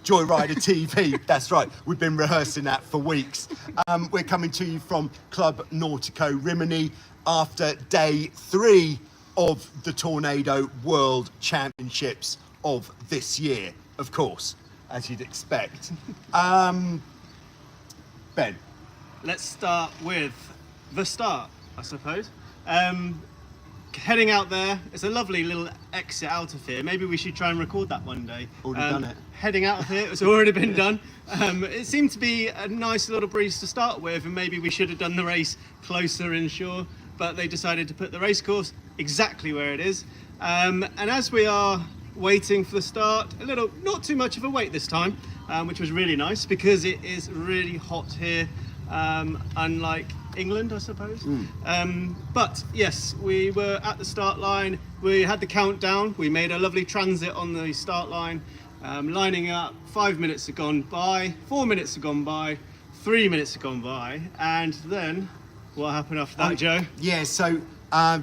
Joyrider TV. That's right, we've been rehearsing that for weeks. We're coming to you from Club Nautico Rimini after day 3 of the Tornado World Championships of this year, of course, as you'd expect. Ben. Let's start with the start, I suppose. Heading out there, it's a lovely little exit out of here. Maybe we should try and record that one day. Already done it. Heading out of here, it's already been done. It seemed to be a nice little breeze to start with, and maybe we should have done the race closer inshore, but they decided to put the race course exactly where it is. And as we are waiting for the start, not too much of a wait this time, which was really nice because it is really hot here, unlike England, I suppose. But yes, we were at the start line. We had the countdown. We made a lovely transit on the start line, lining up. 5 minutes had gone by, 4 minutes had gone by, 3 minutes had gone by, and then what happened after that, Joe? Yeah, so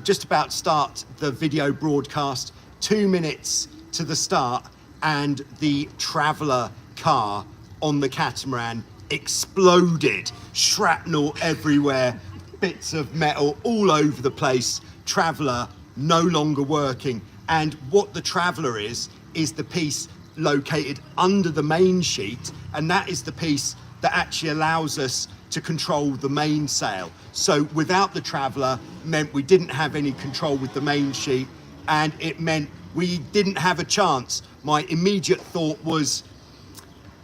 just about to start the video broadcast, 2 minutes to the start, and the Traveller car on the catamaran exploded. Shrapnel everywhere, bits of metal all over the place. Traveller no longer working. And what the Traveller is the piece located under the main sheet, and that is the piece that actually allows us to control the mainsail. So without the Traveller meant we didn't have any control with the main sheet, and it meant we didn't have a chance. My immediate thought was,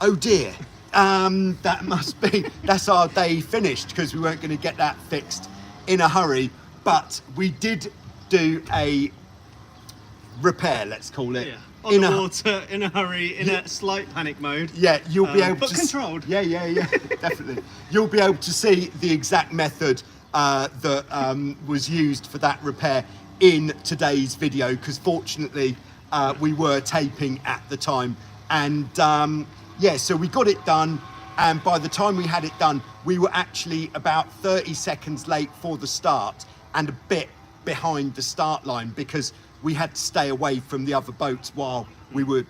oh dear, that's our day finished, because we weren't going to get that fixed in a hurry. But we did do a repair, let's call it. Yeah. On the water, in a hurry, in a slight panic mode. Yeah, you'll be able to... But controlled. Yeah, definitely. You'll be able to see the exact method that was used for that repair in today's video, because fortunately we were taping at the time. And yeah, so we got it done, and by the time we had it done, we were actually about 30 seconds late for the start and a bit behind the start line, because we had to stay away from the other boats while we were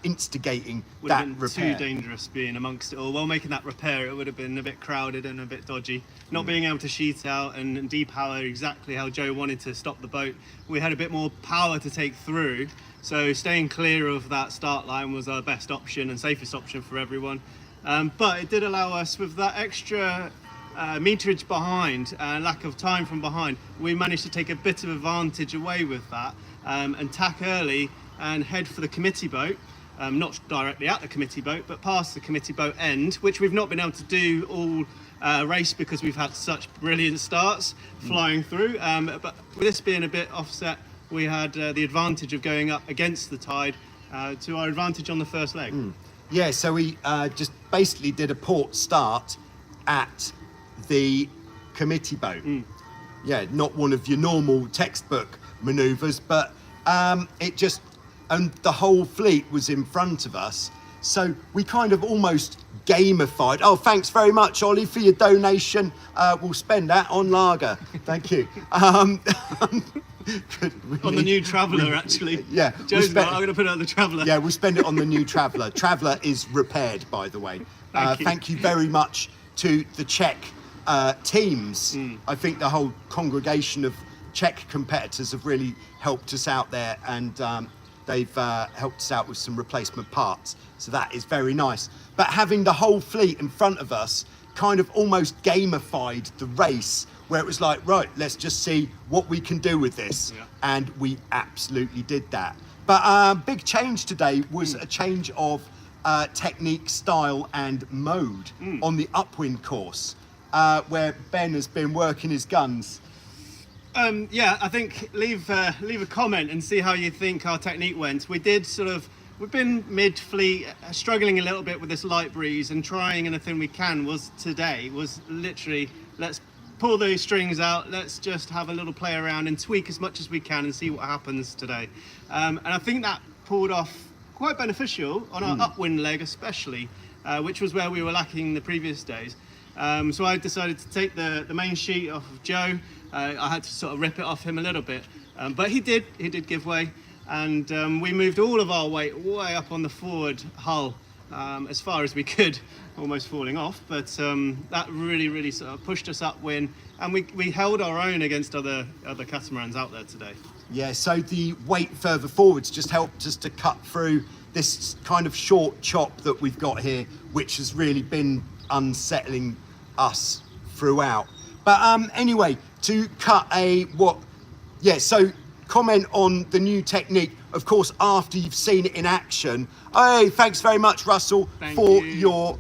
instigating that repair. Would have been too dangerous being amongst it all. While making that repair, it would have been a bit crowded and a bit dodgy. Not being able to sheet out and depower exactly how Joe wanted to stop the boat, we had a bit more power to take through. So staying clear of that start line was our best option and safest option for everyone. But it did allow us, with that extra meterage behind, lack of time from behind, we managed to take a bit of advantage away with that, and tack early and head for the committee boat. Not directly at the committee boat, but past the committee boat end, which we've not been able to do all race because we've had such brilliant starts flying through. But with this being a bit offset, we had the advantage of going up against the tide to our advantage on the first leg. Yeah, so we just basically did a port start at the committee boat. Yeah, not one of your normal textbook manoeuvres, but it just, and the whole fleet was in front of us, so we kind of almost gamified. Oh, thanks very much, Ollie, for your donation. We'll spend that on lager. Thank you. On the new Traveller, actually. Yeah. Joe's not, I'm going to put it on the Traveller. Yeah, we'll spend it on the new Traveller. Traveller is repaired, by the way. Thank you very much to the Czech teams. I think the whole congregation of Czech competitors have really helped us out there, and they've helped us out with some replacement parts. So that is very nice. But having the whole fleet in front of us kind of almost gamified the race, where it was like, right, let's just see what we can do with this. Yeah. And we absolutely did that. But big change today was a change of technique, style and mode on the upwind course, where Ben has been working his guns. Yeah, I think leave a comment and see how you think our technique went. We've been mid-fleet, struggling a little bit with this light breeze, and trying anything we can was literally, let's pull those strings out, let's just have a little play around and tweak as much as we can and see what happens today. And I think that pulled off quite beneficial on our upwind leg especially, which was where we were lacking the previous days. So I decided to take the main sheet off of Joe. I had to sort of rip it off him a little bit, but he did give way, and we moved all of our weight way up on the forward hull as far as we could, almost falling off. But that really sort of pushed us upwind, and we held our own against other catamarans out there today. Yeah, so the weight further forwards just helped us to cut through this kind of short chop that we've got here, which has really been unsettling us throughout. But anyway, to cut so comment on the new technique, of course, after you've seen it in action. Hey, thanks very much, Russell, for your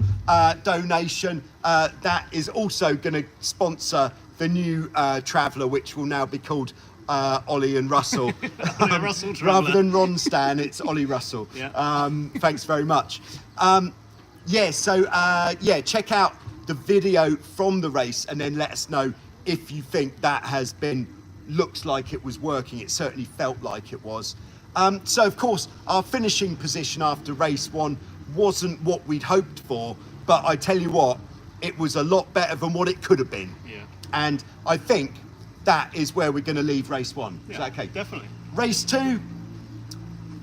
donation. That is also going to sponsor the new Traveller, which will now be called Ollie and Russell. Russell Rather than Ron Stan, it's Ollie Russell. Yeah. Thanks very much. Check out the video from the race and then let us know if you think that looks like it was working. It certainly felt like it was. So of course, our finishing position after race 1 wasn't what we'd hoped for, but I tell you what, it was a lot better than what it could have been. Yeah. And I think that is where we're going to leave race 1. Is that okay? Definitely. Race 2,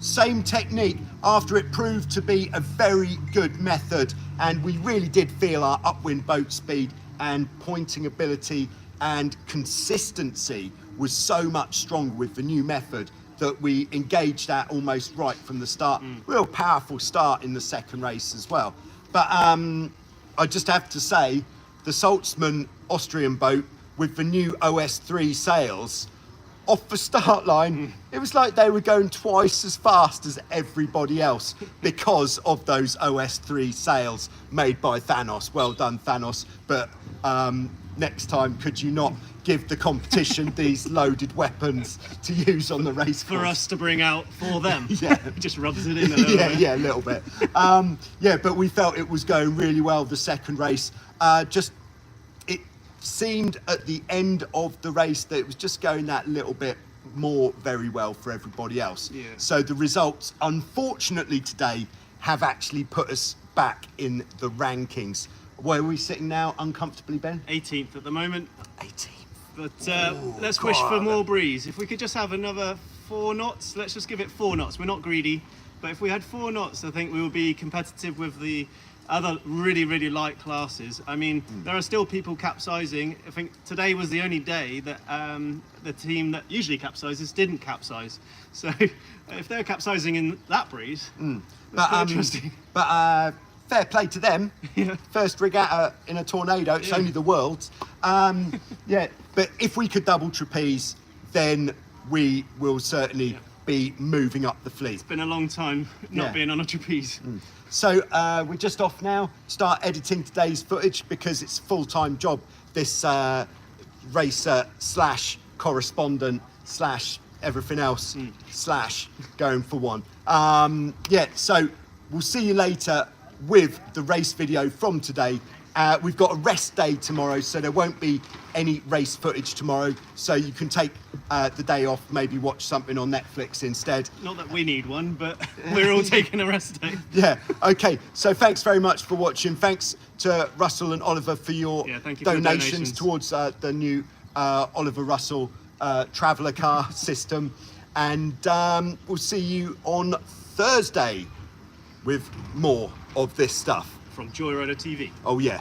same technique after it proved to be a very good method, and we really did feel our upwind boat speed and pointing ability and consistency was so much stronger with the new method that we engaged that almost right from the start. Real powerful start in the second race as well. But I just have to say, the Saltzman Austrian boat with the new OS3 sails, off the start line, it was like they were going twice as fast as everybody else because of those OS3 sails made by Thanos. Well done, Thanos. But next time, could you not give the competition these loaded weapons to use on the race course? For us to bring out for them. Yeah. Just rubs it in a little bit. Yeah, a little bit. But we felt it was going really well, the second race. It seemed at the end of the race that it was just going that little bit more very well for everybody else. Yeah. So the results, unfortunately today, have actually put us back in the rankings. Where are we sitting now, uncomfortably, Ben? 18th at the moment. 18th. But let's wish for more breeze. If we could just have another 4 knots, let's just give it 4 knots. We're not greedy, but if we had 4 knots, I think we would be competitive with the other really light classes. I mean, there are still people capsizing. I think today was the only day that the team that usually capsizes didn't capsize. So if they're capsizing in that breeze, that's quite interesting. But fair play to them. Yeah. First regatta in a tornado. It's only the world's. But if we could double trapeze, then we will certainly be moving up the fleet. It's been a long time not being on a trapeze. So we're just off now. Start editing today's footage because it's a full-time job. This racer slash correspondent slash everything else slash going for one. So we'll see you later with the race video from today. We've got a rest day tomorrow, so there won't be any race footage tomorrow. So you can take the day off, maybe watch something on Netflix instead. Not that we need one, but we're all taking a rest day. Yeah, okay. So thanks very much for watching. Thanks to Russell and Oliver for your donations towards the new Oliver Russell Traveller car system. And we'll see you on Thursday with more of this stuff. From Joyrider TV. Oh, yeah.